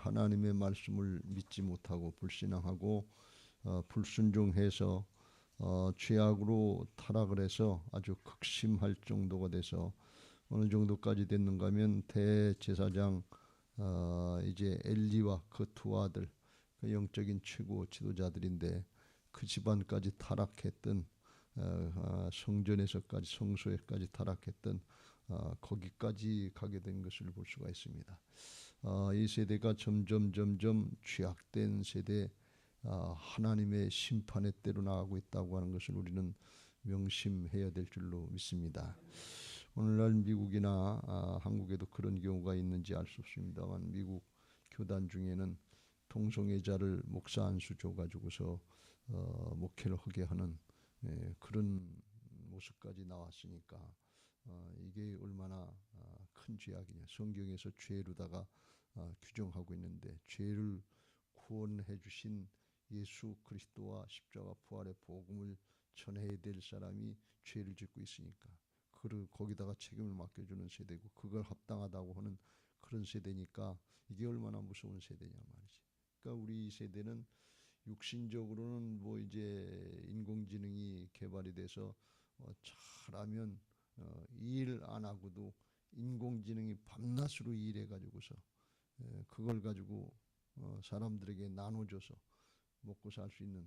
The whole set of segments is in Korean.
하나님의 말씀을 믿지 못하고 불신앙하고 불순종해서 죄악으로 타락을 해서 아주 극심할 정도가 돼서 어느 정도까지 됐는가 하면 대제사장 이제 엘리와 그 두 아들, 그 영적인 최고 지도자들인데 그 집안까지 타락했던 성전에서까지 성소에까지 타락했던 거기까지 가게 된 것을 볼 수가 있습니다. 이 세대가 점점 죄악된 세대, 하나님의 심판의 때로 나가고 있다고 하는 것을 우리는 명심해야 될 줄로 믿습니다. 오늘날 미국이나 한국에도 그런 경우가 있는지 알 수 없습니다만 미국 교단 중에는 동성애자를 목사 안수 줘가지고서 목회를 하게 하는 그런 모습까지 나왔으니까 이게 얼마나 큰 죄악이냐. 성경에서 죄로다가 규정하고 있는데 죄를 구원해 주신 예수 그리스도와 십자가 부활의 복음을 전해야 될 사람이 죄를 짓고 있으니까 거기다가 책임을 맡겨주는 세대고 그걸 합당하다고 하는 그런 세대니까 이게 얼마나 무서운 세대냐 말이지. 그러니까 우리 세대는 육신적으로는 뭐 이제 인공지능이 개발이 돼서 잘하면 일 안 하고도 인공지능이 밤낮으로 일해 가지고서 그걸 가지고 사람들에게 나눠줘서 먹고 살 수 있는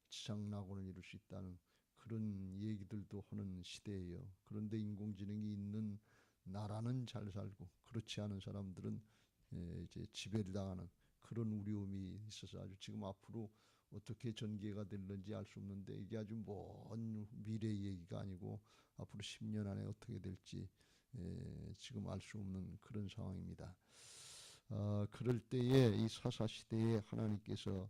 지상낙원을 이룰 수 있다는 그런 얘기들도 하는 시대예요. 그런데 인공지능이 있는 나라는 잘 살고 그렇지 않은 사람들은 이제 지배를 당하는 그런 우려움이 있어서 아주 지금 앞으로 어떻게 전개가 될는지 알 수 없는데 이게 아주 먼 미래의 얘기가 아니고 앞으로 10년 안에 어떻게 될지 지금 알 수 없는 그런 상황입니다. 그럴 때에 이 사사시대에 하나님께서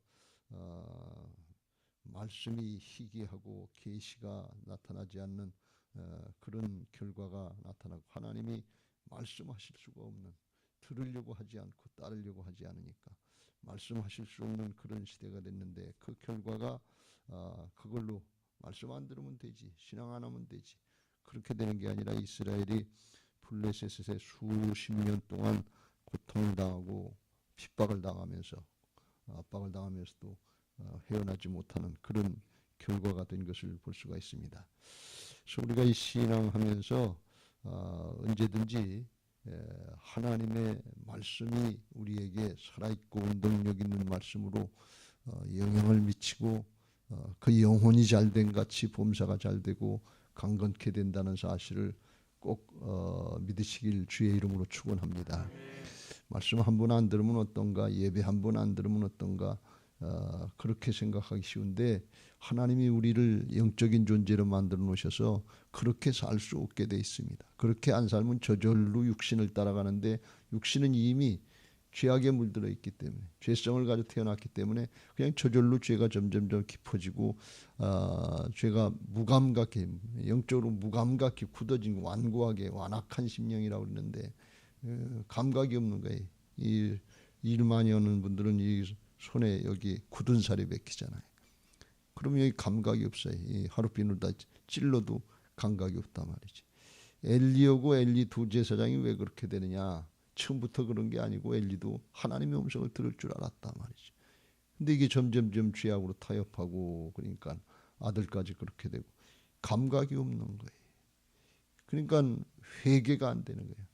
말씀이 희귀하고 계시가 나타나지 않는 그런 결과가 나타나고 하나님이 말씀하실 수가 없는, 들으려고 하지 않고 따르려고 하지 않으니까 말씀하실 수 없는 그런 시대가 됐는데 그 결과가 그걸로 말씀 안 들으면 되지, 신앙 안 하면 되지, 그렇게 되는 게 아니라 이스라엘이 블레셋에 수십 년 동안 고통을 당하고 핍박을 당하면서 압박을 당하면서도 헤어나지 못하는 그런 결과가 된 것을 볼 수가 있습니다. 그래서 우리가 이 신앙하면서 언제든지 하나님의 말씀이 우리에게 살아있고 운동력 있는 말씀으로 영향을 미치고 그 영혼이 잘된 같이 범사가 잘되고 강건케 된다는 사실을 꼭 믿으시길 주의 이름으로 축원합니다. 말씀 한 번 안 들으면 어떤가, 예배 한 번 안 들으면 어떤가, 그렇게 생각하기 쉬운데 하나님이 우리를 영적인 존재로 만들어 놓으셔서 그렇게 살 수 없게 돼 있습니다. 그렇게 안 살면 저절로 육신을 따라가는데 육신은 이미 죄악에 물들어 있기 때문에, 죄성을 가지고 태어났기 때문에 그냥 저절로 죄가 점점 깊어지고 죄가 무감각해, 영적으로 무감각히 굳어진 완고하게 완악한 심령이라고 그러는데 감각이 없는 거예요. 일 많이 하는 분들은 이 손에 여기 굳은 살이 박히잖아요. 그러면 여기 감각이 없어요. 이 하룻비누로 다 찔러도 감각이 없단 말이지. 엘리하고 엘리 두 제사장이 왜 그렇게 되느냐? 처음부터 그런 게 아니고 엘리도 하나님의 음성을 들을 줄 알았단 말이지. 근데 이게 점점 죄악으로 타협하고 그러니까 아들까지 그렇게 되고 감각이 없는 거예요. 그러니까 회개가 안 되는 거예요.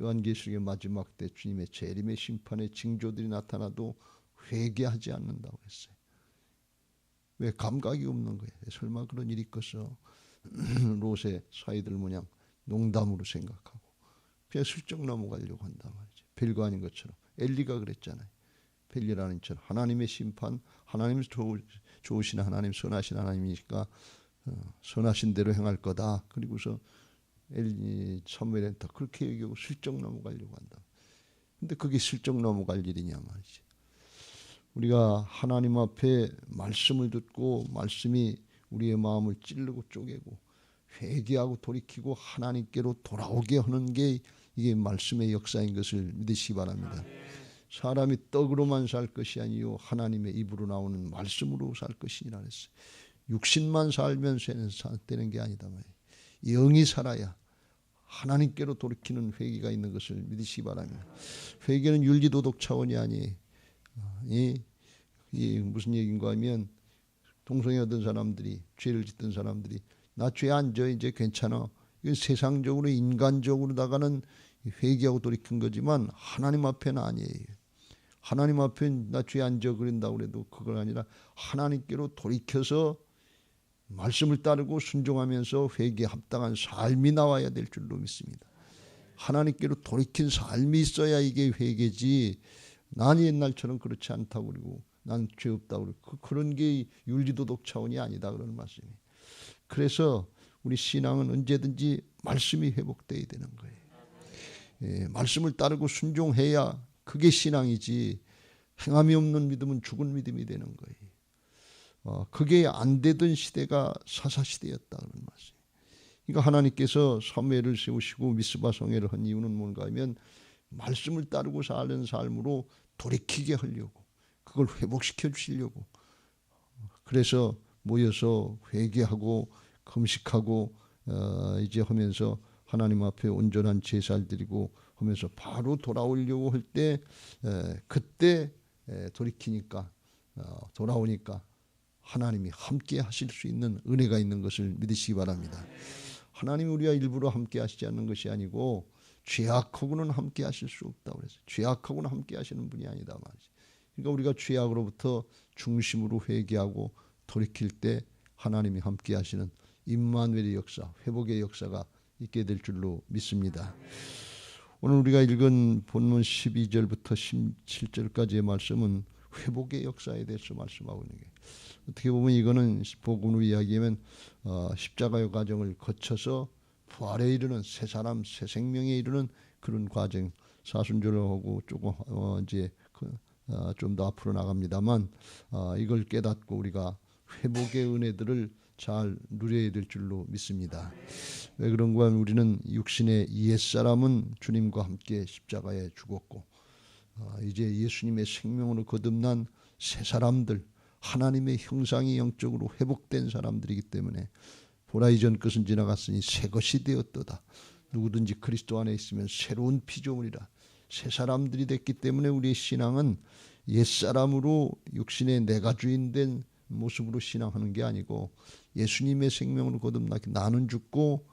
요한계시록의 마지막 때 주님의 재림의 심판의 징조들이 나타나도 회개하지 않는다고 했어요. 왜? 감각이 없는 거예요. 설마 그런 일이 있겠어? 롯의 사이들 모양 농담으로 생각하고 그냥 슬쩍 넘어가려고 한단 말이죠. 별거 아닌 것처럼. 엘리가 그랬잖아요. 별일 처럼 하나님의 심판, 하나님 좋으신 하나님, 선하신 하나님이니까 선하신 대로 행할 거다. 그리고서 엘리 사무엘은 다 그렇게 얘기하고 슬쩍 넘어가려고 한다. 근데 그게 슬쩍 넘어갈 일이냐 말이지. 우리가 하나님 앞에 말씀을 듣고 말씀이 우리의 마음을 찌르고 쪼개고 회개하고 돌이키고 하나님께로 돌아오게 하는 게 이게 말씀의 역사인 것을 믿으시기 바랍니다. 사람이 떡으로만 살 것이 아니요 하나님의 입으로 나오는 말씀으로 살 것이니라 했어요. 육신만 살면 되는 게 아니다 말이에요. 영이 살아야 하나님께로 돌이키는 회개가 있는 것을 믿으시기 바랍니다. 회개는 윤리도덕 차원이 아니에요. 이 무슨 얘기인가 하면 동성애 얻은 사람들이, 죄를 짓던 사람들이 나 죄 안 져 이제 괜찮아. 이건 세상적으로 인간적으로다가는 회개하고 돌이킨 거지만 하나님 앞에는 아니에요. 하나님 앞에 나 죄 안 져 그런다고 그래도 그건 아니라 하나님께로 돌이켜서 말씀을 따르고 순종하면서 회개에 합당한 삶이 나와야 될 줄로 믿습니다. 하나님께로 돌이킨 삶이 있어야 이게 회개지. 난 옛날처럼 그렇지 않다고 그러고 난 죄 없다고 그러고 그런 게 윤리도덕 차원이 아니다 그러는 말씀이에요. 그래서 우리 신앙은 언제든지 말씀이 회복돼야 되는 거예요. 예, 말씀을 따르고 순종해야 그게 신앙이지. 행함이 없는 믿음은 죽은 믿음이 되는 거예요. 그게 안 되던 시대가 사사시대였다 그런 말씀. 그러니까 하나님께서 사무엘을 세우시고 미스바 성회를 한 이유는 뭔가 하면 말씀을 따르고 사는 삶으로 돌이키게 하려고, 그걸 회복시켜 주시려고. 그래서 모여서 회개하고 금식하고 이제 하면서 하나님 앞에 온전한 제사를 드리고 하면서 바로 돌아오려고 할 때 그때 돌이키니까 돌아오니까 하나님이 함께 하실 수 있는 은혜가 있는 것을 믿으시기 바랍니다. 하나님이 우리와 일부러 함께 하시지 않는 것이 아니고 죄악하고는 함께 하실 수 없다고 그랬어요. 죄악하고는 함께 하시는 분이 아니다 말이지. 그러니까 우리가 죄악으로부터 중심으로 회개하고 돌이킬 때 하나님이 함께 하시는 임마누엘의 역사, 회복의 역사가 있게 될 줄로 믿습니다. 오늘 우리가 읽은 본문 12절부터 17절까지의 말씀은 회복의 역사에 대해서 말씀하고 있는 게, 어떻게 보면 이거는 복음으로 이야기하면 십자가의 과정을 거쳐서 부활에 이르는 새 사람, 새 생명에 이르는 그런 과정, 사순절하고 조금 이제 좀 더 앞으로 나갑니다만 이걸 깨닫고 우리가 회복의 은혜들을 잘 누려야 될 줄로 믿습니다. 왜 그런가 하면 우리는 육신의 옛사람은 주님과 함께 십자가에 죽었고 이제 예수님의 생명으로 거듭난 새 사람들, 하나님의 형상이 영적으로 회복된 사람들이기 때문에 보라 이전 것은 지나갔으니 새 것이 되었도다. 누구든지 그리스도 안에 있으면 새로운 피조물이라. 새 사람들이 됐기 때문에 우리의 신앙은 옛사람으로 육신의 내가 주인 된 모습으로 신앙하는 게 아니고 예수님의 생명으로 거듭나게 나는 죽고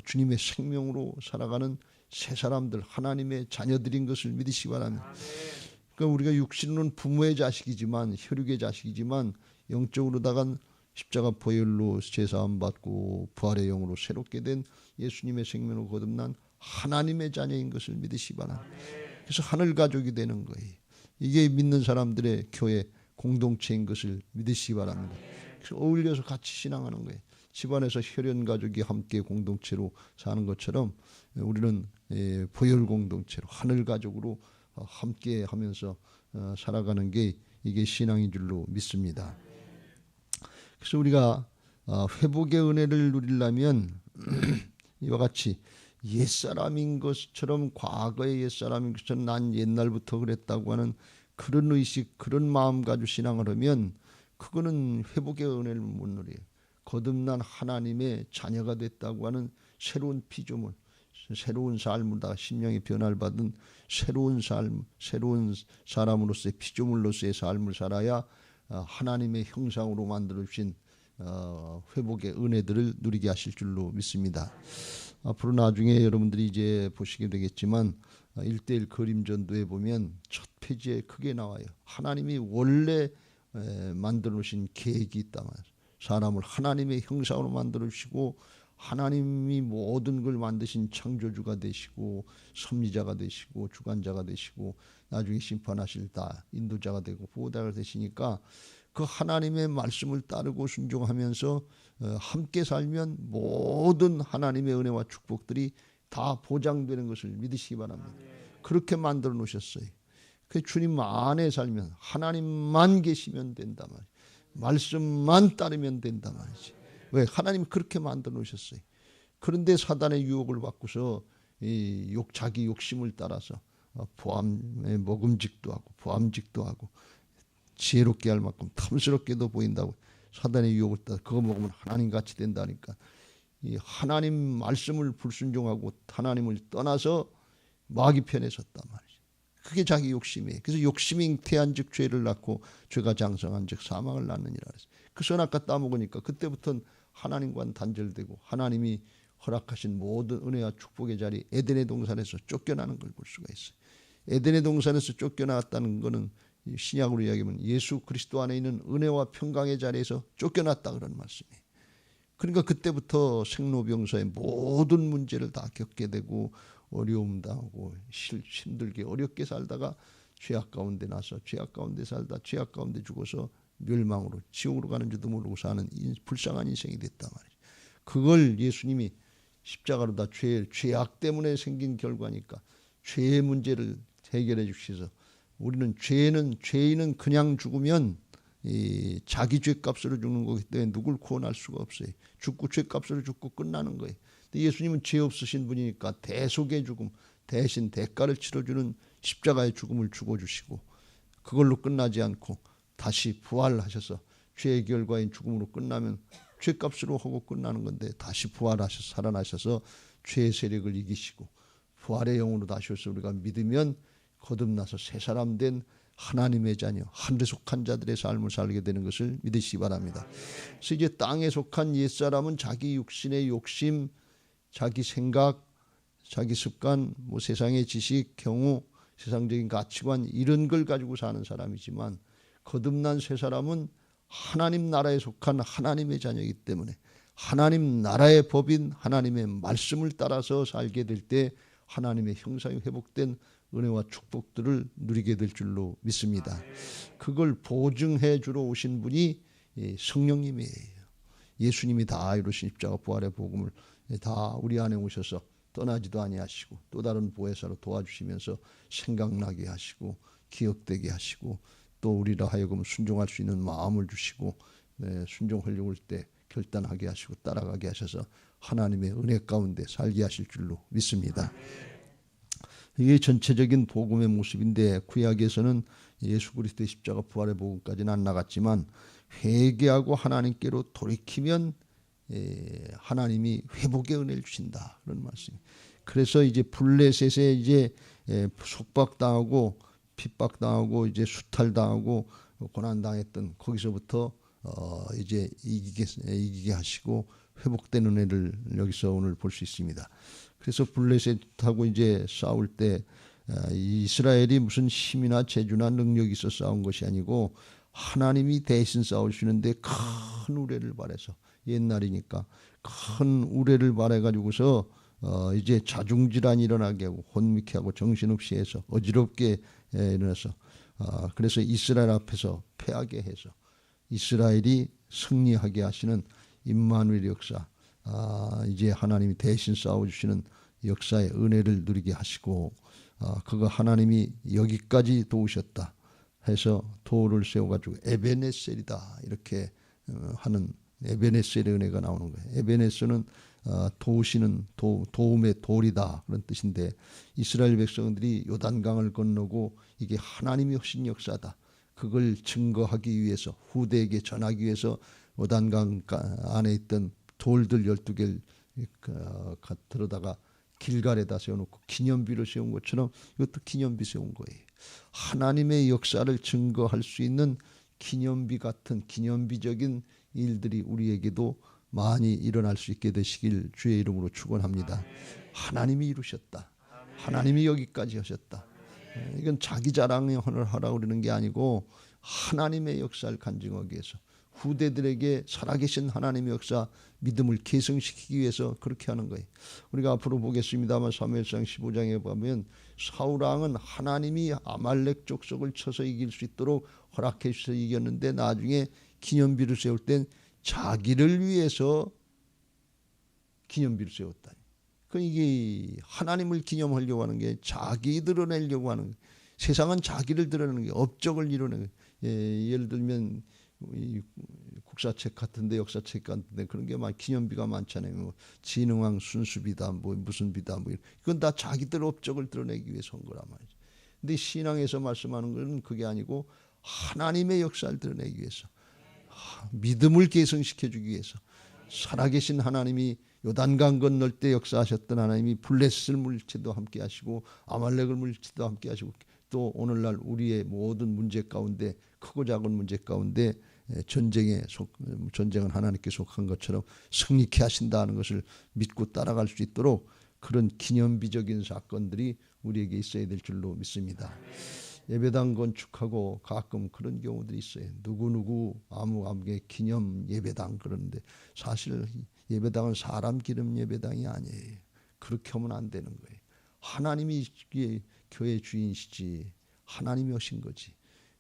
주님의 생명으로 살아가는 새 사람들, 하나님의 자녀들인 것을 믿으시기 바랍니다. 그러니까 우리가 육신으로는 부모의 자식이지만, 혈육의 자식이지만 영적으로다간 십자가 보혈로 제사함 받고 부활의 영으로 새롭게 된 예수님의 생명으로 거듭난 하나님의 자녀인 것을 믿으시기 바랍니다. 그래서 하늘 가족이 되는 거예요. 이게 믿는 사람들의 교회 공동체인 것을 믿으시기 바랍니다. 그래서 어울려서 같이 신앙하는 거예요. 집안에서 혈연 가족이 함께 공동체로 사는 것처럼 우리는 보혈 공동체로 하늘 가족으로 함께 하면서 살아가는 게 이게 신앙인 줄로 믿습니다. 그래서 우리가 회복의 은혜를 누리려면 이와 같이 옛사람인 것처럼, 과거의 옛사람인 것처럼 난 옛날부터 그랬다고 하는 그런 의식, 그런 마음 가지고 신앙을 하면 그거는 회복의 은혜를 못 누려요. 거듭난 하나님의 자녀가 됐다고 하는 새로운 피조물, 새로운 삶으로다가 심령의 변화를 받은 새로운 삶, 새로운 사람으로서의 피조물로서의 삶을 살아야 하나님의 형상으로 만들어 주신 회복의 은혜들을 누리게 하실 줄로 믿습니다. 앞으로 나중에 여러분들이 이제 보시게 되겠지만 1:1 그림전도에 보면 첫 페이지에 크게 나와요. 하나님이 원래 만들어 놓으신 계획이 있다 말이에요. 사람을 하나님의 형상으로 만들어 주시고 하나님이 모든 걸 만드신 창조주가 되시고 섭리자가 되시고 주관자가 되시고 나중에 심판하실 다 인도자가 되고 보호자가 되시니까 그 하나님의 말씀을 따르고 순종하면서 함께 살면 모든 하나님의 은혜와 축복들이 다 보장되는 것을 믿으시기 바랍니다. 그렇게 만들어 놓으셨어요. 그 주님 안에 살면 하나님만 계시면 된다 말이에요. 말씀만 따르면 된다 말이지. 왜? 하나님이 그렇게 만들어 놓으셨어요. 그런데 사단의 유혹을 받고서 자기 욕심을 따라서 먹음직도 하고 보암직도 하고 지혜롭게 할 만큼 탐스럽게도 보인다고 사단의 유혹을 따라 그거 먹으면 하나님같이 된다니까 이 하나님 말씀을 불순종하고 하나님을 떠나서 마귀 편에 섰단 말이죠. 그게 자기 욕심이에요. 그래서 욕심이 잉태한즉 죄를 낳고 죄가 장성한즉 사망을 낳느니라 그랬어요. 그 선악과 따먹으니까 그때부터는 하나님과는 단절되고 하나님이 허락하신 모든 은혜와 축복의 자리 에덴의 동산에서 쫓겨나는 걸 볼 수가 있어요. 에덴의 동산에서 쫓겨나왔다는 것은 신약으로 이야기하면 예수 그리스도 안에 있는 은혜와 평강의 자리에서 쫓겨났다 그런 말씀이에요. 그러니까 그때부터 생로병사의 모든 문제를 다 겪게 되고 어려움 당하고 힘들게 어렵게 살다가 죄악 가운데 나서 죄악 가운데 살다 죄악 가운데 죽어서 멸망으로 지옥으로 가는 줄도 모르고 사는 불쌍한 인생이 됐단 말이죠. 그걸 예수님이 십자가로 다 죄악 때문에 생긴 결과니까 죄의 문제를 해결해 주셔서 우리는 죄인은 그냥 죽으면 자기 죄값으로 죽는 거기 때문에 누굴 구원할 수가 없어요. 죽고 죄값으로 죽고 끝나는 거예요. 근데 예수님은 죄 없으신 분이니까 대속의 죽음, 대신 대가를 치러주는 십자가의 죽음을 죽어주시고 그걸로 끝나지 않고 다시 부활하셔서 죄의 결과인 죽음으로 끝나면 죄값으로 하고 끝나는 건데 다시 부활하셔서 살아나셔서 죄의 세력을 이기시고 부활의 영으로 다시 오셔서 우리가 믿으면 거듭나서 새 사람 된 하나님의 자녀, 하늘에 속한 자들의 삶을 살게 되는 것을 믿으시기 바랍니다. 그래서 이제 땅에 속한 옛사람은 자기 육신의 욕심, 자기 생각, 자기 습관, 뭐 세상의 지식, 경우, 세상적인 가치관 이런 걸 가지고 사는 사람이지만 거듭난 새 사람은 하나님 나라에 속한 하나님의 자녀이기 때문에 하나님 나라의 법인 하나님의 말씀을 따라서 살게 될 때 하나님의 형상이 회복된 은혜와 축복들을 누리게 될 줄로 믿습니다. 그걸 보증해 주러 오신 분이 성령님이에요. 예수님이 다 이루신 십자가 부활의 복음을 다 우리 안에 오셔서 떠나지도 아니하시고 또 다른 보혜사로 도와주시면서 생각나게 하시고 기억되게 하시고 또 우리라 하여금 순종할 수 있는 마음을 주시고 순종하려고 할 때 결단하게 하시고 따라가게 하셔서 하나님의 은혜 가운데 살게 하실 줄로 믿습니다. 이게 전체적인 복음의 모습인데 구약에서는 예수 그리스도의 십자가 부활의 복음까지는 안 나갔지만 회개하고 하나님께로 돌이키면 하나님이 회복의 은혜를 주신다 그런 말씀이. 그래서 이제 블레셋에 이제 속박당하고 핍박당하고 이제 수탈당하고 고난당했던 거기서부터 이제 이기게 하시고 회복된 은혜를 여기서 오늘 볼 수 있습니다. 그래서 블레셋하고 이제 싸울 때 이스라엘이 무슨 힘이나 재주나 능력이 있어 싸운 것이 아니고 하나님이 대신 싸우시는데 큰 우레를 발해서 옛날이니까 큰 우레를 발해가지고서 이제 자중질환이 일어나게 하고 혼미케 하고 정신없이 해서 어지럽게 일어나서 그래서 이스라엘 앞에서 패하게 해서 이스라엘이 승리하게 하시는 임마누엘 역사, 이제 하나님이 대신 싸워주시는 역사의 은혜를 누리게 하시고 그거 하나님이 여기까지 도우셨다 해서 도를 세워가지고 에베네셀이다 이렇게 하는 에베네셀의 은혜가 나오는 거예요. 에베네셀은 도우시는 도움의 돌이다 그런 뜻인데 이스라엘 백성들이 요단강을 건너고 이게 하나님이 하신 역사다. 그걸 증거하기 위해서 후대에게 전하기 위해서 요단강 안에 있던 돌들 12개를 들어다가 길갈에다 세워놓고 기념비로 세운 것처럼 이것도 기념비 세운 거예요. 하나님의 역사를 증거할 수 있는 기념비 같은 기념비적인 일들이 우리에게도 많이 일어날 수 있게 되시길 주의 이름으로 축원합니다. 하나님이 이루셨다. 하나님이 여기까지 하셨다. 이건 자기 자랑을 하라고 그러는 게 아니고 하나님의 역사를 간증하기 위해서 후대들에게 살아계신 하나님의 역사 믿음을 계승시키기 위해서 그렇게 하는 거예요. 우리가 앞으로 보겠습니다만 사무엘상 15장에 보면 사울왕은 하나님이 아말렉 족속을 쳐서 이길 수 있도록 허락해 주셔서 이겼는데 나중에 기념비를 세울 땐 자기를 위해서 기념비를 세웠다. 그 이게 하나님을 기념하려고 하는 게 자기 드러내려고 하는 거예요. 세상은 자기를 드러내는 게 업적을 이루는 거예요. 예를 들면 국사책 같은데 역사책 같은데 그런 게 막 기념비가 많잖아요. 뭐 진흥왕 순수비다, 뭐 무슨 비다, 뭐 이건 다 자기들 업적을 드러내기 위해서 한 거란 말이죠. 근데 신앙에서 말씀하는 것은 그게 아니고 하나님의 역사를 드러내기 위해서 믿음을 계승시켜주기 위해서 살아계신 하나님이 요단강 건널 때 역사하셨던 하나님이 블레셋을 물리치도 함께 하시고 아말렉을 물리치도 함께 하시고 또 오늘날 우리의 모든 문제 가운데 크고 작은 문제 가운데 전쟁은 하나님께 속한 것처럼 승리케 하신다는 것을 믿고 따라갈 수 있도록 그런 기념비적인 사건들이 우리에게 있어야 될 줄로 믿습니다. 예배당 건축하고 가끔 그런 경우들이 있어요. 누구누구 아무개 기념 예배당 그러는데 사실 예배당은 사람 기름 예배당이 아니에요. 그렇게 하면 안 되는 거예요. 하나님이 교회 주인이시지 하나님이 하신 거지.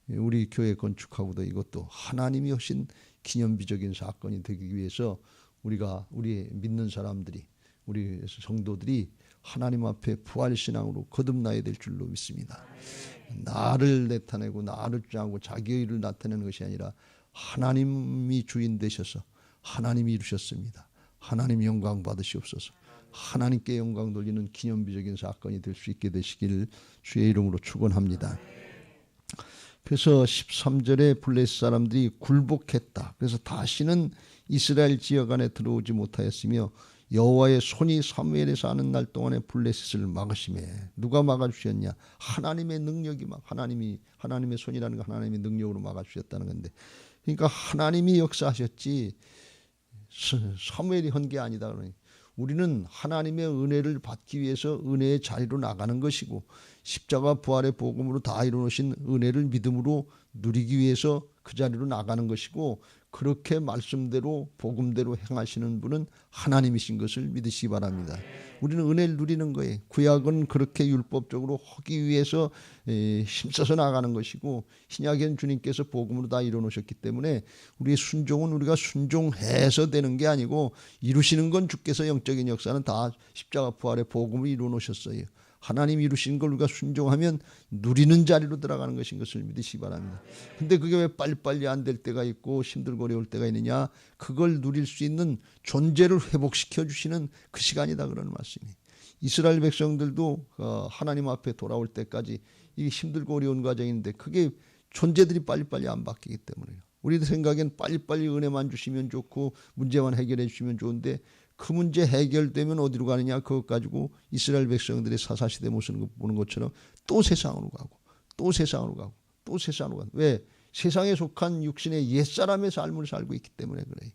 우리 교회 건축하고도 이것도 하나님이 하신 기념비적인 사건이 되기 위해서 우리 믿는 사람들이 우리 성도들이 하나님 앞에 부활신앙으로 거듭나야 될 줄로 믿습니다. 나를 나타내고 나를 주장하고 자기의 일을 나타내는 것이 아니라 하나님이 주인 되셔서 하나님이 이루셨습니다. 하나님 영광 받으시옵소서. 하나님께 영광 돌리는 기념비적인 사건이 될 수 있게 되시길 주의 이름으로 축원합니다. 그래서 13절에 블레셋 사람들이 굴복했다. 그래서 다시는 이스라엘 지역 안에 들어오지 못하였으며 여호와의 손이 사무엘에서 하는 날 동안에 블레셋을 막으심에 누가 막아주셨냐? 하나님의 능력이 하나님의 손이라는 거 하나님의 능력으로 막아주셨다는 건데, 그러니까 하나님이 역사하셨지 사무엘이 한 게 아니다. 우리는 하나님의 은혜를 받기 위해서 은혜의 자리로 나가는 것이고 십자가 부활의 복음으로 다 이루어진 은혜를 믿음으로 누리기 위해서 그 자리로 나가는 것이고 그렇게 말씀대로 복음대로 행하시는 분은 하나님이신 것을 믿으시기 바랍니다. 우리는 은혜를 누리는 거예요. 구약은 그렇게 율법적으로 하기 위해서 힘써서 나가는 것이고 신약엔 주님께서 복음으로 다 이루어놓으셨기 때문에 우리의 순종은 우리가 순종해서 되는 게 아니고 이루시는 건 주께서 영적인 역사는 다 십자가 부활의 복음을 이루어놓으셨어요. 하나님 이루신 걸 우리가 순종하면 누리는 자리로 들어가는 것인 것을 믿으시기 바랍니다. 근데 그게 왜 빨리빨리 안 될 때가 있고 힘들고 어려울 때가 있느냐? 그걸 누릴 수 있는 존재를 회복시켜 주시는 그 시간이다 그러는 말씀이. 이스라엘 백성들도 하나님 앞에 돌아올 때까지 이게 힘들고 어려운 과정인데 그게 존재들이 빨리빨리 안 바뀌기 때문에요. 우리들 생각엔 빨리빨리 은혜만 주시면 좋고 문제만 해결해 주시면 좋은데 그 문제 해결되면 어디로 가느냐? 그것 가지고 이스라엘 백성들의 사사시대 모습을 보는 것처럼 또 세상으로 가고 또 세상으로 가고 또 세상으로 가고. 왜? 세상에 속한 육신의 옛사람의 삶을 살고 있기 때문에 그래요.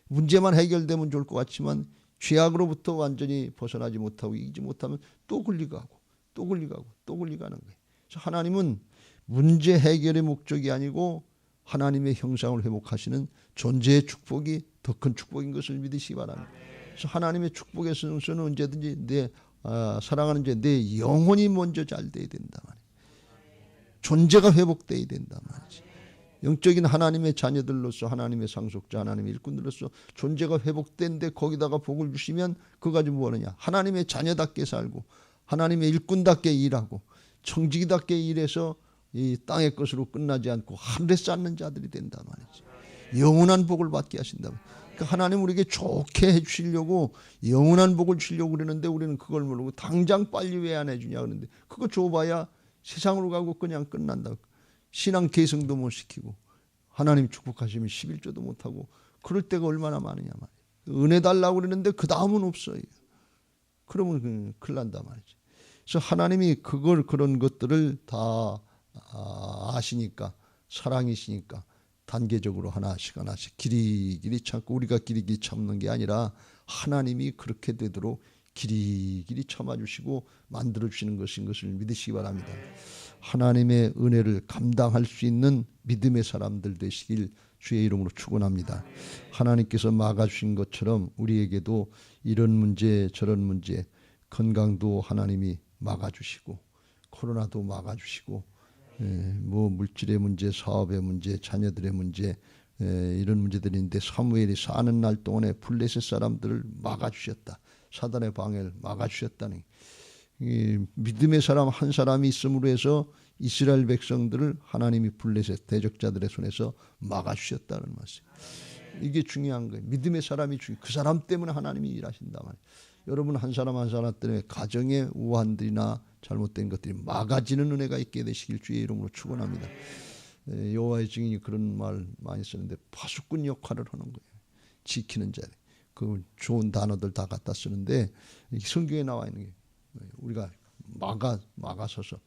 문제만 해결되면 좋을 것 같지만 죄악으로부터 완전히 벗어나지 못하고 이기지 못하면 또 걸리가고 또 걸리가고 또 걸리가는 거예요. 그래서 하나님은 문제 해결의 목적이 아니고 하나님의 형상을 회복하시는 존재의 축복이 더 큰 축복인 것을 믿으시기 바랍니다. 그래서 하나님의 축복에서는 언제든지 사랑하는 내 영혼이 먼저 잘 돼야 된다 말이야. 존재가 회복돼야 된다 말이지. 영적인 하나님의 자녀들로서 하나님의 상속자 하나님의 일꾼들로서 존재가 회복된데 거기다가 복을 주시면 그거 가지고 뭐 하느냐? 하나님의 자녀답게 살고 하나님의 일꾼답게 일하고 청지기답게 일해서 이 땅의 것으로 끝나지 않고 하늘에 쌓는 자들이 된다 말이지. 영원한 복을 받게 하신다. 그러니까 하나님 우리에게 좋게 해주시려고 영원한 복을 주시려고 그러는데 우리는 그걸 모르고 당장 빨리 왜 안 해주냐 그러는데 그거 줘봐야 세상으로 가고 그냥 끝난다. 신앙 계승도 못 시키고 하나님 축복하시면 11조도 못하고 그럴 때가 얼마나 많으냐 말이에요. 은혜 달라고 그러는데 그 다음은 없어요. 그러면 큰일 난다 말이지. 그래서 하나님이 그런 것들을 다 아시니까 사랑이시니까 단계적으로 하나씩 길이길이 참고 우리가 길이길이 참는 게 아니라 하나님이 그렇게 되도록 길이길이 참아주시고 만들어주시는 것인 것을 믿으시기 바랍니다. 하나님의 은혜를 감당할 수 있는 믿음의 사람들 되시길 주의 이름으로 축원합니다. 하나님께서 막아주신 것처럼 우리에게도 이런 문제 저런 문제 건강도 하나님이 막아주시고 코로나도 막아주시고 뭐 물질의 문제 사업의 문제 자녀들의 문제 이런 문제들인데 사무엘이 사는 날 동안에 블레셋 사람들을 막아주셨다. 사단의 방해를 막아주셨다니. 믿음의 사람 한 사람이 있음으로 해서 이스라엘 백성들을 하나님이 블레셋 대적자들의 손에서 막아주셨다는 말씀. 이게 중요한 거예요. 믿음의 사람이 그 사람 때문에 하나님이 일하신다 말이에요. 여러분 한 사람 한 사람 때문에 가정의 우환들이나 잘못된 것들이 막아지는 은혜가 있게 되시길 주의 이름으로 축원합니다. 여호와의 증인이 그런 말 많이 쓰는데 파수꾼 역할을 하는 거예요. 지키는 자들. 그 좋은 단어들 다 갖다 쓰는데 성경에 나와 있는 게 우리가 막아서서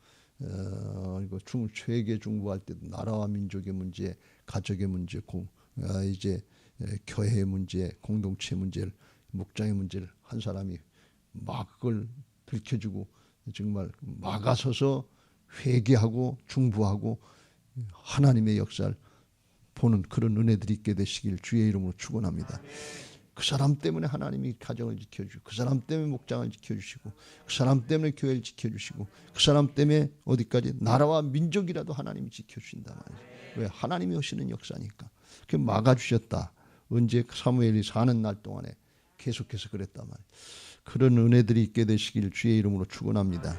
이거 세계 중부할 때도 나라와 민족의 문제, 가족의 문제, 이제 교회의 문제, 공동체 문제를, 목장의 문제를 한 사람이 막 그걸 들켜주고 정말 막아서서 회개하고 중부하고 하나님의 역사를 보는 그런 은혜들이 있게 되시길 주의 이름으로 축원합니다. 그 사람 때문에 하나님이 가정을 지켜주시고, 그 사람 때문에 목장을 지켜주시고, 그 사람 때문에 교회를 지켜주시고, 그 사람 때문에 어디까지 나라와 민족이라도 하나님이 지켜주신단 말이죠. 왜? 하나님이 하시는 역사니까. 그 막아주셨다. 언제 사무엘이 사는 날 동안에 계속해서 그랬단 말이에요. 그런 은혜들이 있게 되시길 주의 이름으로 축원합니다.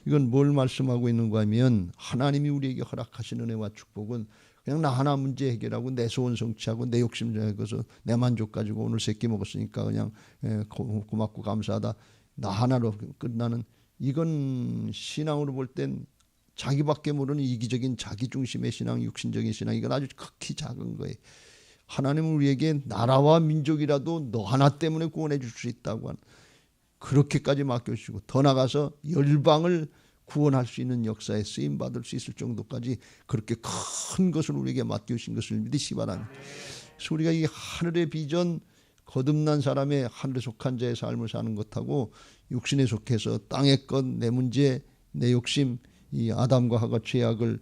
이건 뭘 말씀하고 있는가 하면 하나님이 우리에게 허락하신 은혜와 축복은 그냥 나 하나 문제 해결하고 내 소원 성취하고 내 욕심 정해서 내 만족 가지고 오늘 세 끼 먹었으니까 그냥 고맙고 감사하다 나 하나로 끝나는, 이건 신앙으로 볼 땐 자기밖에 모르는 이기적인 자기중심의 신앙, 육신적인 신앙, 이건 아주 극히 작은 거예요. 하나님은 우리에게 나라와 민족이라도 너 하나 때문에 구원해 줄 수 있다고 하는, 그렇게까지 맡겨주시고 더 나가서 열방을 구원할 수 있는 역사에 쓰임받을 수 있을 정도까지 그렇게 큰 것을 우리에게 맡겨주신 것을 믿으시기 바랍니다. 그래서 우리가 이 하늘의 비전, 거듭난 사람의 하늘에 속한 자의 삶을 사는 것하고 육신에 속해서 땅의 것, 내 문제, 내 욕심, 이 아담과 하가 죄악을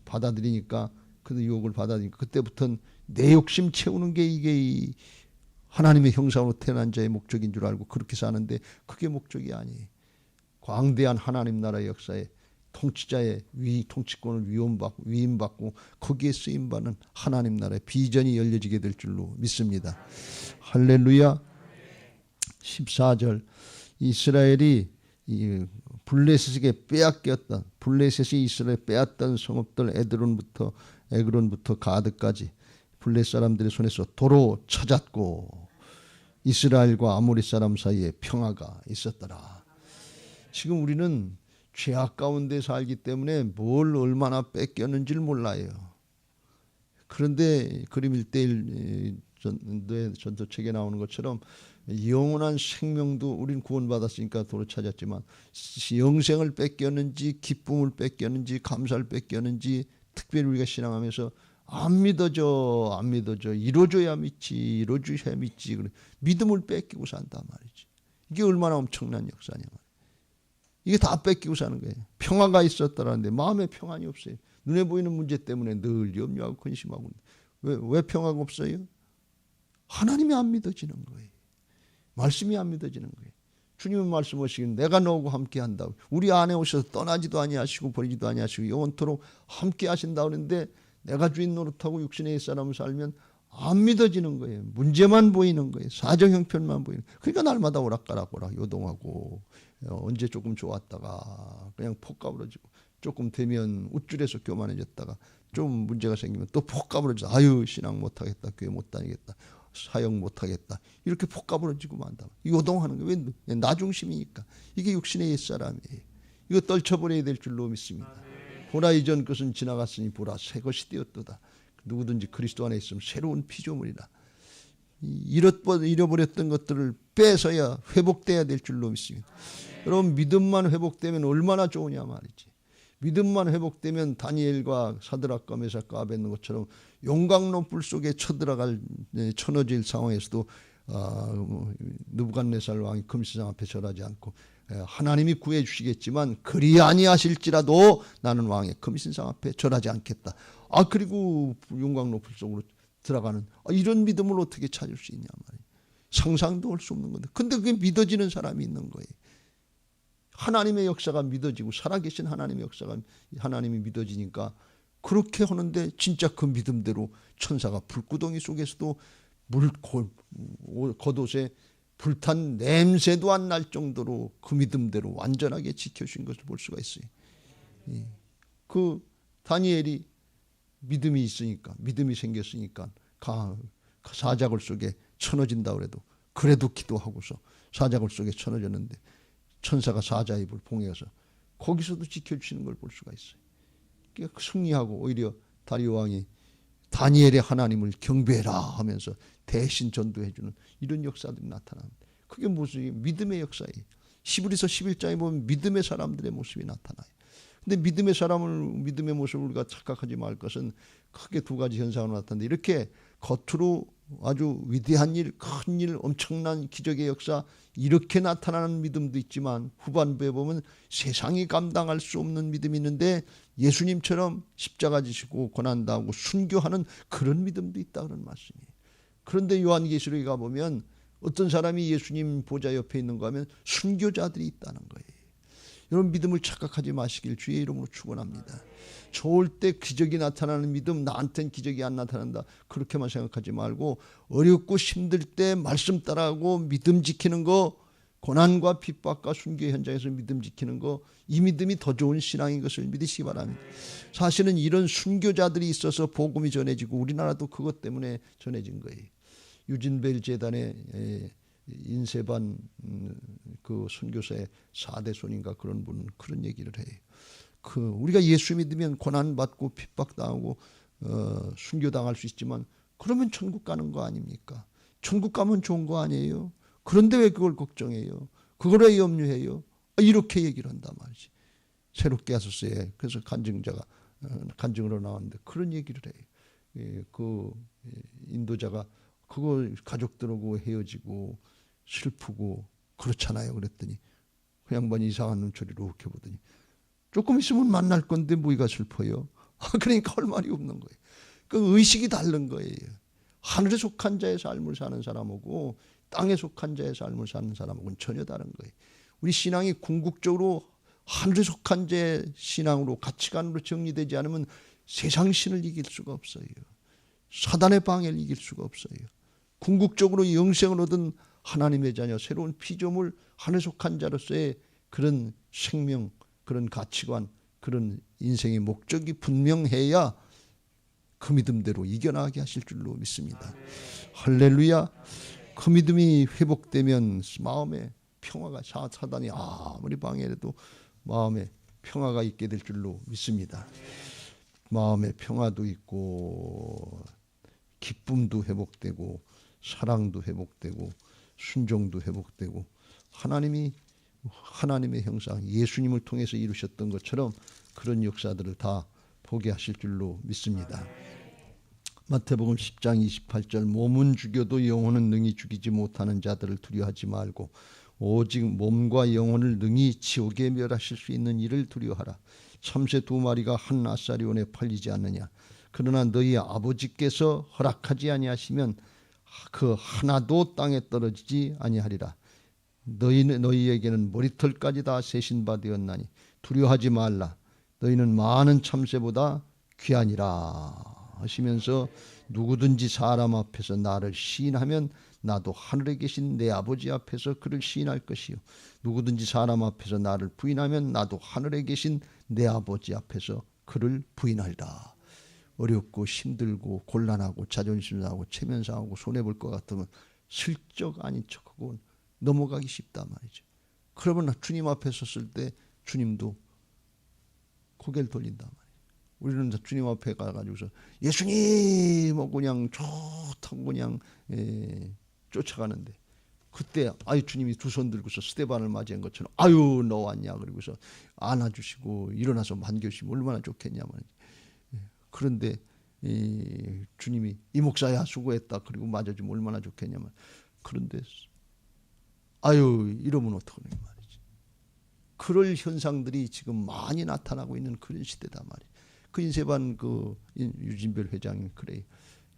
받아들이니까, 그 유혹을 받아들이니까 그때부터는 내 욕심 채우는 게 이게 이 하나님의 형상으로 태어난 자의 목적인 줄 알고 그렇게 사는데 그게 목적이 아니에요. 광대한 하나님 나라의 역사에 통치자의 통치권을 위임받고 거기에 쓰임받는 하나님 나라의 비전이 열려지게 될 줄로 믿습니다. 할렐루야. 14절 이스라엘이 이 블레셋에게 빼앗겼던, 블레셋이 이스라엘 빼앗던 성읍들 에그론부터 가드까지 블레셋 사람들의 손에서 도로 찾았고 이스라엘과 아모리 사람 사이에 평화가 있었더라. 지금 우리는 죄악 가운데 살기 때문에 뭘 얼마나 뺏겼는지를 몰라요. 그런데 그림 1:1 전도책에 나오는 것처럼 영원한 생명도 우리는 구원받았으니까 도로 찾았지만 영생을 뺏겼는지 기쁨을 뺏겼는지 감사를 뺏겼는지 특별히 우리가 신앙하면서 안 믿어져 이루어져야 믿지 믿음을 뺏기고 산단 말이지. 이게 얼마나 엄청난 역사냐 말이야. 이게 다 뺏기고 사는 거예요. 평화가 있었다라는데 마음에 평안이 없어요. 눈에 보이는 문제 때문에 늘 염려하고 근심하고. 왜 평화가 없어요? 하나님이 안 믿어지는 거예요. 말씀이 안 믿어지는 거예요. 주님은 말씀하시긴 내가 너하고 함께 한다고. 우리 안에 오셔서 떠나지도 아니하시고 버리지도 아니하시고 영원토록 함께 하신다 그러는데 내가 주인 노릇하고 육신의 옛사람을 살면 안 믿어지는 거예요. 문제만 보이는 거예요. 사정 형편만 보이는 거예요. 그러니까 날마다 오락가락 요동하고 언제 조금 좋았다가 그냥 폭 까부러지고 조금 되면 우쭐해서 교만해졌다가 좀 문제가 생기면 또 폭 까부러져. 아유 신앙 못하겠다. 교회 못 다니겠다. 사역 못하겠다. 이렇게 폭 까부러지고 만다. 요동하는 거예요. 왜? 나 중심이니까. 이게 육신의 옛사람이에요. 이거 떨쳐버려야 될 줄로 믿습니다. 보라 이전 것은 지나갔으니 보라 새 것이 되었도다. 누구든지 그리스도 안에 있으면 새로운 피조물이라. 잃어버렸던 것들을 빼서야 회복돼야 될 줄로 믿습니다. 여러분 믿음만 회복되면 얼마나 좋으냐 말이지. 믿음만 회복되면 다니엘과 사드락과 메삭과 아벳느고처럼 용광로 불 속에 쳐넣어질 상황에서도 느부갓네살 왕이 금신상 앞에 절하지 않고 하나님이 구해 주시겠지만 그리 아니하실지라도 나는 왕의 금신상 앞에 절하지 않겠다. 그리고 용광로 불 속으로 들어가는 이런 믿음을 어떻게 찾을 수 있냐 말이에요. 상상도 할 수 없는 건데. 근데 그게 믿어지는 사람이 있는 거예요. 하나님의 역사가 믿어지고 살아계신 하나님의 역사가 하나님이 믿어지니까 그렇게 하는데 진짜 그 믿음대로 천사가 불구덩이 속에서도 겉옷에 불탄 냄새도 안 날 정도로 그 믿음대로 완전하게 지켜주신 것을 볼 수가 있어요. 그 다니엘이 믿음이 있으니까 믿음이 생겼으니까 사자굴 속에 쳐넣어진다 그래도 기도하고서 사자굴 속에 쳐넣어졌는데 천사가 사자 입을 봉해서 거기서도 지켜주시는 걸 볼 수가 있어요. 승리하고 오히려 다리오 왕이 다니엘의 하나님을 경배해라 하면서 대신 전도해주는 이런 역사들이 나타납니다. 그게 무슨 믿음의 역사예요. 히브리서 11장에 보면 믿음의 사람들의 모습이 나타나요. 근데 믿음의 모습을 우리가 착각하지 말 것은 크게 두 가지 현상으로 나타나는데, 이렇게 겉으로 아주 위대한 일, 큰 일, 엄청난 기적의 역사 이렇게 나타나는 믿음도 있지만, 후반부에 보면 세상이 감당할 수 없는 믿음이 있는데 예수님처럼 십자가 지시고 고난당하고 순교하는 그런 믿음도 있다 그런 말씀이에요. 그런데 요한계시록에 가보면 어떤 사람이 예수님 보좌 옆에 있는가 하면 순교자들이 있다는 거예요. 여러분, 믿음을 착각하지 마시길 주의 이름으로 축원합니다. 좋을 때 기적이 나타나는 믿음, 나한테는 기적이 안 나타난다 그렇게만 생각하지 말고, 어렵고 힘들 때 말씀 따라하고 믿음 지키는 거, 고난과 핍박과 순교 현장에서 믿음 지키는 거, 이 믿음이 더 좋은 신앙인 것을 믿으시기 바랍니다. 사실은 이런 순교자들이 있어서 복음이 전해지고 우리나라도 그것 때문에 전해진 거예요. 유진벨 재단의 인세반 그 선교사의 4대 손인가 그런 분은 그런 얘기를 해요. 우리가 예수 믿으면 고난받고 핍박당하고 순교당할 수 있지만, 그러면 천국 가는 거 아닙니까? 천국 가면 좋은 거 아니에요? 그런데 왜 그걸 걱정해요? 그걸 왜 염려해요? 이렇게 얘기를 한단 말이지. 새롭게 하셨어요. 그래서 간증으로 나왔는데 그런 얘기를 해요. 그 인도자가 그거 가족들하고 헤어지고 슬프고 그렇잖아요. 그랬더니 그 양반이 이상한 눈초리로 이렇게 보더니, 조금 있으면 만날 건데 뭐가 슬퍼요? 그러니까 할 말이 없는 거예요. 그 의식이 다른 거예요. 하늘에 속한 자의 삶을 사는 사람하고 땅에 속한 자의 삶을 사는 사람하고는 전혀 다른 거예요. 우리 신앙이 궁극적으로 하늘에 속한 자의 신앙으로, 가치관으로 정리되지 않으면 세상 신을 이길 수가 없어요. 사단의 방해를 이길 수가 없어요. 궁극적으로 영생을 얻은 하나님의 자녀, 새로운 피조물, 하늘에 속한 자로서의 그런 생명, 그런 가치관, 그런 인생의 목적이 분명해야 그 믿음대로 이겨나가게 하실 줄로 믿습니다. 할렐루야. 그 믿음이 회복되면 마음에 평화가, 사단이 아무리 방해해도 마음에 평화가 있게 될 줄로 믿습니다. 마음에 평화도 있고 기쁨도 회복되고 사랑도 회복되고 순종도 회복되고, 하나님의 형상, 예수님을 통해서 이루셨던 것처럼 그런 역사들을 다 보게 하실 줄로 믿습니다. 마태복음 10장 28절, 몸은 죽여도 영혼은 능히 죽이지 못하는 자들을 두려워하지 말고 오직 몸과 영혼을 능히 지옥에 멸하실 수 있는 이를 두려워하라. 참새 2마리가 한 아사리온에 팔리지 않느냐. 그러나 너희 아버지께서 허락하지 아니하시면 그 하나도 땅에 떨어지지 아니하리라. 너희에게는 머리털까지 다 세신 바 되었나니 두려워하지 말라. 너희는 많은 참새보다 귀하니라 하시면서, 누구든지 사람 앞에서 나를 시인하면 나도 하늘에 계신 내 아버지 앞에서 그를 시인할 것이요, 누구든지 사람 앞에서 나를 부인하면 나도 하늘에 계신 내 아버지 앞에서 그를 부인하리라. 어렵고 힘들고 곤란하고 자존심 상하고 체면 상하고 손해볼 것 같으면 슬쩍 아닌 척하고 넘어가기 쉽단 말이죠. 그러면 주님 앞에 섰을 때 주님도 고개를 돌린단 말이에요. 우리는 주님 앞에 가가지고서 예수님 하고 그냥 좋다고 그냥 쫓아가는데, 그때 주님이 두 손 들고서 스데반을 맞이한 것처럼 너 왔냐 그리고서 안아주시고 일어나서 반겨주시면 얼마나 좋겠냐 말이죠. 그런데 주님이 이 목사야 수고했다 그리고 맞아주면 얼마나 좋겠냐면, 그런데 이러면 어떡하냐 말이지. 그럴 현상들이 지금 많이 나타나고 있는 그런 시대다 말이에요. 그 인세반 유진별 회장이 그래요.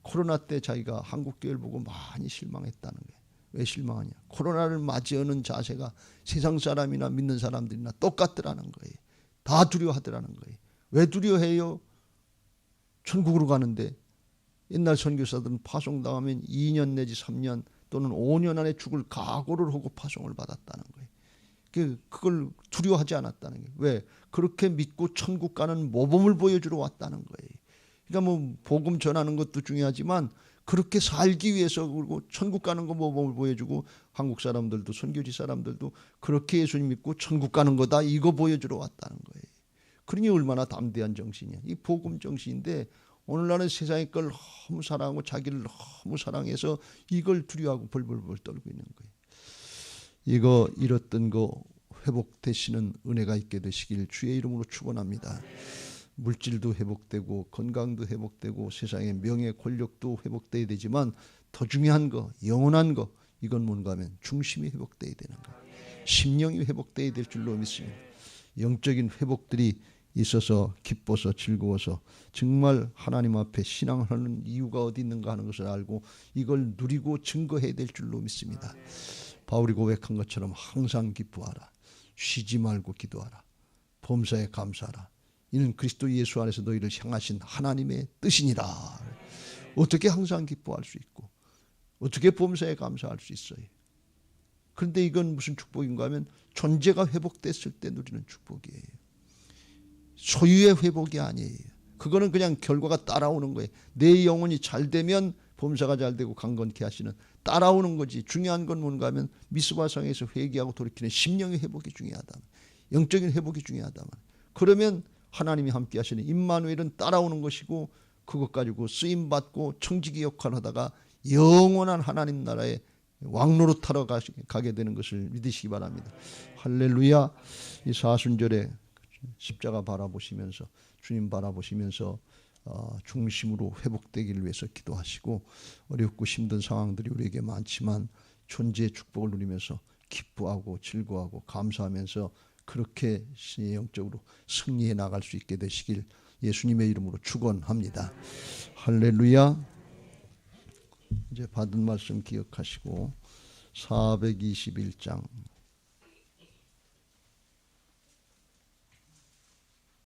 코로나 때 자기가 한국교회를 보고 많이 실망했다는 거예요. 왜 실망하냐? 코로나를 맞이하는 자세가 세상 사람이나 믿는 사람들이나 똑같더라는 거예요. 다 두려워하더라는 거예요. 왜 두려워해요? 천국으로 가는데 옛날 선교사들은 파송당하면 2년 내지 3년 또는 5년 안에 죽을 각오를 하고 파송을 받았다는 거예요. 그걸 두려워하지 않았다는 거예요. 왜? 그렇게 믿고 천국 가는 모범을 보여주러 왔다는 거예요. 그러니까 복음 전하는 것도 중요하지만 그렇게 살기 위해서, 그리고 천국 가는 거 모범을 보여주고, 한국 사람들도 선교지 사람들도 그렇게 예수님 믿고 천국 가는 거다 이거 보여주러 왔다는 거예요. 그러니 얼마나 담대한 정신이야. 이 복음 정신인데 오늘날은 세상의 걸 너무 사랑하고 자기를 너무 사랑해서 이걸 두려워하고 벌벌벌 떨고 있는 거예요. 이거 잃었던 거 회복되시는 은혜가 있게 되시길 주의 이름으로 축원합니다. 물질도 회복되고 건강도 회복되고 세상의 명예 권력도 회복돼야 되지만 더 중요한 거 영원한 거 이건 뭔가 하면 중심이 회복돼야 되는 거, 심령이 회복돼야 될 줄로 믿습니다. 영적인 회복들이 있어서 기뻐서 즐거워서 정말 하나님 앞에 신앙하는 이유가 어디 있는가 하는 것을 알고 이걸 누리고 증거해야 될 줄로 믿습니다. 바울이 고백한 것처럼 항상 기뻐하라. 쉬지 말고 기도하라. 범사에 감사하라. 이는 그리스도 예수 안에서 너희를 향하신 하나님의 뜻이니라. 어떻게 항상 기뻐할 수 있고 어떻게 범사에 감사할 수 있어요? 그런데 이건 무슨 축복인가 하면 존재가 회복됐을 때 누리는 축복이에요. 소유의 회복이 아니에요. 그거는 그냥 결과가 따라오는 거예요. 내 영혼이 잘 되면 범사가 잘 되고 강건케 하시는 따라오는 거지. 중요한 건 뭔가 하면 미스바상에서 회개하고 돌이키는 심령의 회복이 중요하다. 영적인 회복이 중요하다. 그러면 하나님이 함께 하시는 임마누엘은 따라오는 것이고 그것 가지고 쓰임받고 청지기 역할을 하다가 영원한 하나님 나라의 왕노릇하러 가게 되는 것을 믿으시기 바랍니다. 할렐루야. 이 사순절에 십자가 바라보시면서 주님 바라보시면서 중심으로 회복되기를 위해서 기도하시고 어렵고 힘든 상황들이 우리에게 많지만 존재의 축복을 누리면서 기뻐하고 즐거워하고 감사하면서 그렇게 영적으로 승리해 나갈 수 있게 되시길 예수님의 이름으로 축원합니다. 할렐루야. 이제 받은 말씀 기억하시고 421장